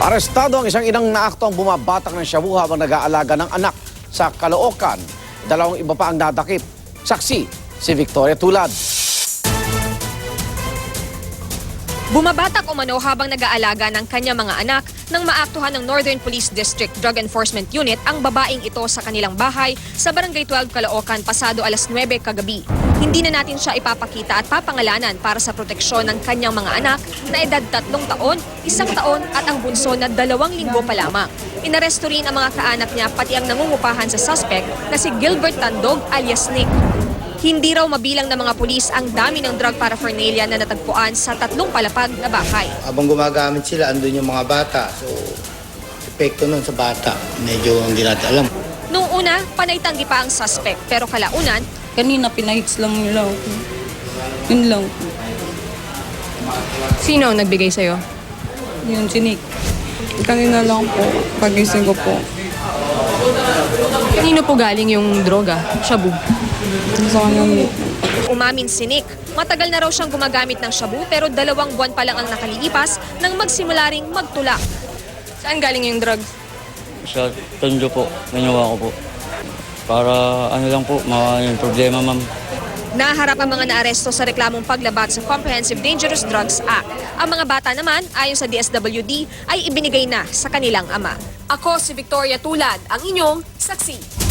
Arestado ang isang inang naakto ang bumabatak ng shabu habang nag-aalaga ng anak sa Caloocan. Dalawang iba pa ang nadakip. Saksi, si Victoria Tulad. Bumabatak umano habang nag-aalaga ng kanyang mga anak nang maaktuhan ng Northern Police District Drug Enforcement Unit ang babaeng ito sa kanilang bahay sa Barangay 12 Caloocan pasado alas 9 kagabi. Hindi na natin siya ipapakita at papangalanan para sa proteksyon ng kanyang mga anak na edad 3 taon, 1 taon at ang bunso na 2 linggo pa lamang. Inaresto rin ang mga kaanak niya pati ang nangungupahan sa suspect na si Gilbert Tandog alias Nick. Hindi raw mabilang ng mga pulis ang dami ng drug paraphernalia na natagpuan sa 3 palapag na bahay. Habang gumagamit sila, andun yung mga bata. So, epekto nun sa bata, medyo hindi natin alam. Noong una, panay tanggi pa ang suspect pero kalaunan, Kanina pinahits lang nila ako. Yun lang. sino ang nagbigay sa'yo? Yun, sinik. Kanina lang po, pagising ko po. Kanino po galing yung droga, shabu? Sa kanyang Umamin si Nick, matagal na raw siyang gumagamit ng shabu pero 2 buwan pa lang ang nakalipas nang magsimula ring magtulak. Saan galing yung drugs? Sa Tondo po, ginawa ko po. Para ano lang po, yung problema ma'am. Naharap ang mga naaresto sa reklamong paglabat sa Comprehensive Dangerous Drugs Act. Ang mga bata naman, ayon sa DSWD, ay ibinigay na sa kanilang ama. Ako si Victoria Tulad, ang inyong saksi.